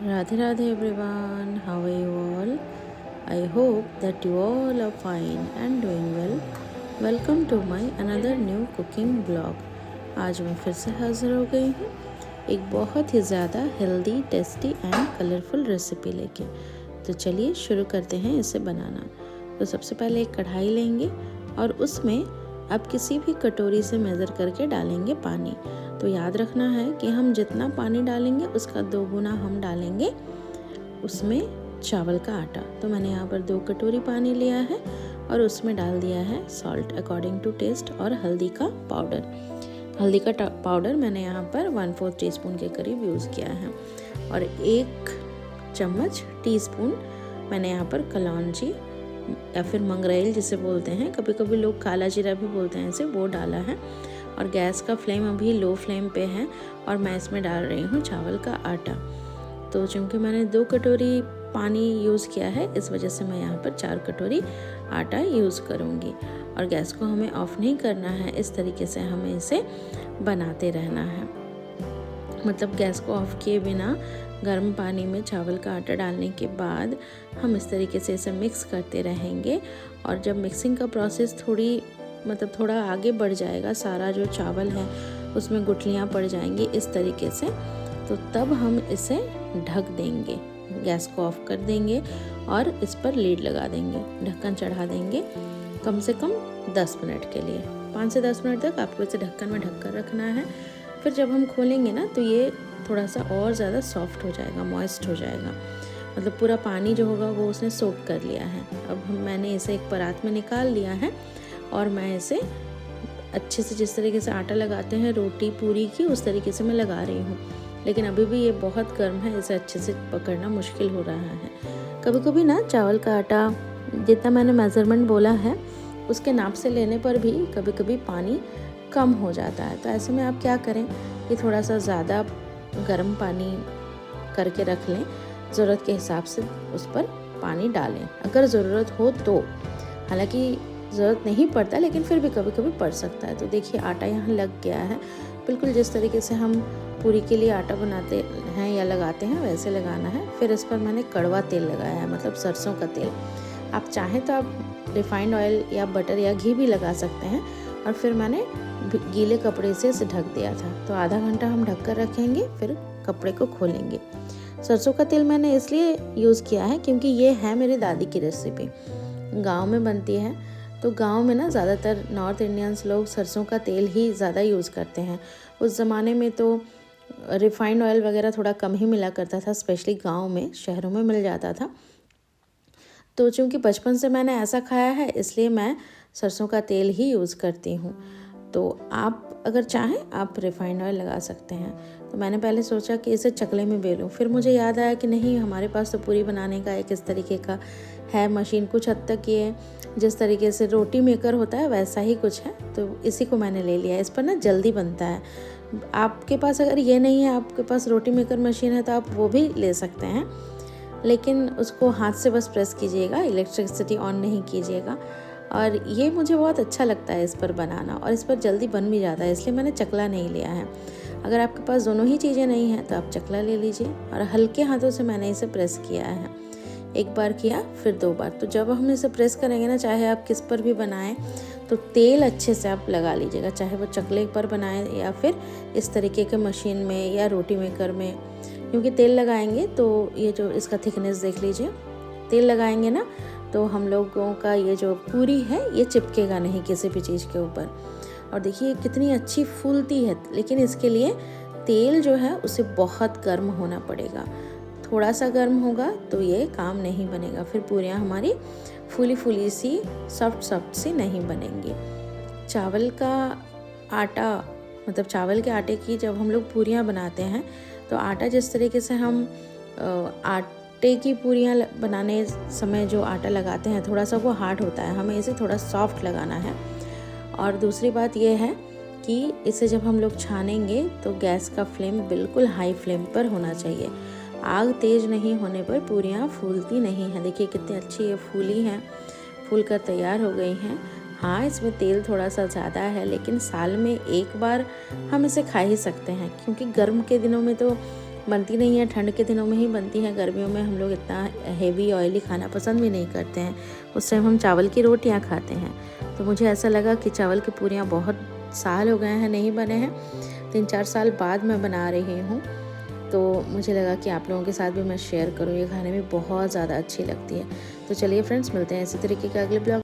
Radhe Radhe everyone, how are you all? I hope that you all are fine and doing well. Welcome to my another new cooking blog. आज मैं फिर से हाजिर हो गई हूँ एक बहुत ही ज़्यादा healthy, tasty and colourful recipe लेके। तो चलिए शुरू करते हैं इसे बनाना। तो सबसे पहले एक कढ़ाई लेंगे और उसमें आप किसी भी कटोरी से मेज़र करके डालेंगे पानी। तो याद रखना है कि हम जितना पानी डालेंगे उसका 2 गुना हम डालेंगे उसमें चावल का आटा। तो मैंने यहाँ पर 2 कटोरी पानी लिया है और उसमें डाल दिया है सॉल्ट अकॉर्डिंग टू टेस्ट और हल्दी का पाउडर। हल्दी का पाउडर मैंने यहाँ पर 1/4 टीस्पून के करीब यूज़ किया है और 1 चम्मच टीस्पून मैंने यहाँ पर कलौंजी या फिर मंगरेल जिसे बोलते हैं, कभी कभी लोग काला जीरा भी बोलते हैं इसे, वो डाला है। और गैस का फ्लेम अभी लो फ्लेम पे है और मैं इसमें डाल रही हूँ चावल का आटा। तो चूँकि मैंने 2 कटोरी पानी यूज़ किया है इस वजह से मैं यहाँ पर 4 कटोरी आटा यूज़ करूँगी। और गैस को हमें ऑफ़ नहीं करना है, इस तरीके से हमें इसे बनाते रहना है। मतलब गैस को ऑफ़ किए बिना गर्म पानी में चावल का आटा डालने के बाद हम इस तरीके से इसे मिक्स करते रहेंगे। और जब मिक्सिंग का प्रोसेस थोड़ा आगे बढ़ जाएगा, सारा जो चावल है उसमें गुठलियाँ पड़ जाएंगी इस तरीके से, तो तब हम इसे ढक देंगे, गैस को ऑफ कर देंगे और इस पर लीड लगा देंगे, ढक्कन चढ़ा देंगे कम से कम 10 मिनट के लिए। 5 से 10 मिनट तक आपको इसे ढक्कन में ढक कर रखना है। फिर जब हम खोलेंगे ना तो ये थोड़ा सा और ज़्यादा सॉफ्ट हो जाएगा, मॉइस्ट हो जाएगा, मतलब पूरा पानी जो होगा वो उसने सोक कर लिया है। अब मैंने इसे एक परात में निकाल लिया है और मैं इसे अच्छे से, जिस तरीके से आटा लगाते हैं रोटी पूरी की, उस तरीके से मैं लगा रही हूँ। लेकिन अभी भी ये बहुत गर्म है, इसे अच्छे से पकड़ना मुश्किल हो रहा है। कभी कभी ना चावल का आटा जितना मैंने मेज़रमेंट बोला है उसके नाप से लेने पर भी कभी कभी पानी कम हो जाता है। तो ऐसे में आप क्या करें कि थोड़ा सा ज़्यादा गर्म पानी करके रख लें, ज़रूरत के हिसाब से उस पर पानी डालें अगर ज़रूरत हो तो। हालांकि ज़रूरत नहीं पड़ता लेकिन फिर भी कभी कभी पड़ सकता है। तो देखिए आटा यहाँ लग गया है, बिल्कुल जिस तरीके से हम पूरी के लिए आटा बनाते हैं या लगाते हैं वैसे लगाना है। फिर इस पर मैंने कड़वा तेल लगाया है, मतलब सरसों का तेल। आप चाहें तो आप रिफाइंड ऑयल या बटर या घी भी लगा सकते हैं। और फिर मैंने गीले कपड़े से इसे ढक दिया था। तो आधा घंटा हम ढक कर रखेंगे, फिर कपड़े को खोलेंगे। सरसों का तेल मैंने इसलिए यूज़ किया है क्योंकि ये है मेरी दादी की रेसिपी, गांव में बनती है। तो गांव में ना ज़्यादातर नॉर्थ इंडियंस लोग सरसों का तेल ही ज़्यादा यूज़ करते हैं। उस ज़माने में तो रिफाइंड ऑयल वगैरह थोड़ा कम ही मिला करता था, स्पेशली गांव में, शहरों में मिल जाता था। तो चूँकि बचपन से मैंने ऐसा खाया है इसलिए मैं सरसों का तेल ही यूज़ करती हूँ। तो आप अगर चाहें आप रिफाइंड ऑयल लगा सकते हैं। तो मैंने पहले सोचा कि इसे चकले में बेलूं, फिर मुझे याद आया कि नहीं, हमारे पास तो पूरी बनाने का एक इस तरीके का है मशीन, कुछ हद तक ये जिस तरीके से रोटी मेकर होता है वैसा ही कुछ है। तो इसी को मैंने ले लिया। इस पर ना जल्दी बनता है। आपके पास अगर ये नहीं है, आपके पास रोटी मेकर मशीन है, तो आप वो भी ले सकते हैं, लेकिन उसको हाथ से बस प्रेस कीजिएगा, इलेक्ट्रिसिटी ऑन नहीं कीजिएगा। और ये मुझे बहुत अच्छा लगता है इस पर बनाना, और इस पर जल्दी बन भी जाता है, इसलिए मैंने चकला नहीं लिया है। अगर आपके पास दोनों ही चीज़ें नहीं हैं तो आप चकला ले लीजिए। और हल्के हाथों से मैंने इसे प्रेस किया है, 1 बार किया फिर 2 बार। तो जब हम इसे प्रेस करेंगे ना, चाहे आप किस पर भी बनाएं, तो तेल अच्छे से आप लगा लीजिएगा, चाहे वो चकले पर बनाएं या फिर इस तरीके के मशीन में या रोटी मेकर में। क्योंकि तेल लगाएंगे तो ये जो इसका थिकनेस देख लीजिए, तेल लगाएंगे ना तो हम लोगों का ये जो पूरी है ये चिपकेगा नहीं किसी भी चीज़ के ऊपर। और देखिए कितनी अच्छी फूलती है, लेकिन इसके लिए तेल जो है उसे बहुत गर्म होना पड़ेगा। थोड़ा सा गर्म होगा तो ये काम नहीं बनेगा, फिर पूरियाँ हमारी फूली फूली सी सॉफ्ट सी नहीं बनेंगी। चावल का आटा, मतलब चावल के आटे की जब हम लोग पूरियाँ बनाते हैं तो आटा जिस तरीके से हम आटे की पूरियाँ बनाने समय जो आटा लगाते हैं थोड़ा सा वो हार्ड होता है, हमें इसे थोड़ा सॉफ्ट लगाना है। और दूसरी बात ये है कि इसे जब हम लोग छानेंगे तो गैस का फ्लेम बिल्कुल हाई फ्लेम पर होना चाहिए। आग तेज़ नहीं होने पर पूरियाँ फूलती नहीं हैं। देखिए कितनी अच्छी ये फूली हैं, फूल कर तैयार हो गई हैं। हाँ, इसमें तेल थोड़ा सा ज़्यादा है, लेकिन साल में 1 बार हम इसे खा ही सकते हैं, क्योंकि गर्म के दिनों में तो बनती नहीं है, ठंड के दिनों में ही बनती है। गर्मियों में हम लोग इतना हेवी ऑयली खाना पसंद भी नहीं करते हैं। उस टाइम हम चावल की रोटियां खाते हैं। तो मुझे ऐसा लगा कि चावल की पूरियां बहुत साल हो गए हैं नहीं बने हैं, 3-4 साल बाद मैं बना रही हूँ। तो मुझे लगा कि आप लोगों के साथ भी मैं शेयर करूँ। ये खाने में बहुत ज़्यादा अच्छी लगती है। तो चलिए फ्रेंड्स, मिलते हैं इसी तरीके के अगले ब्लॉग।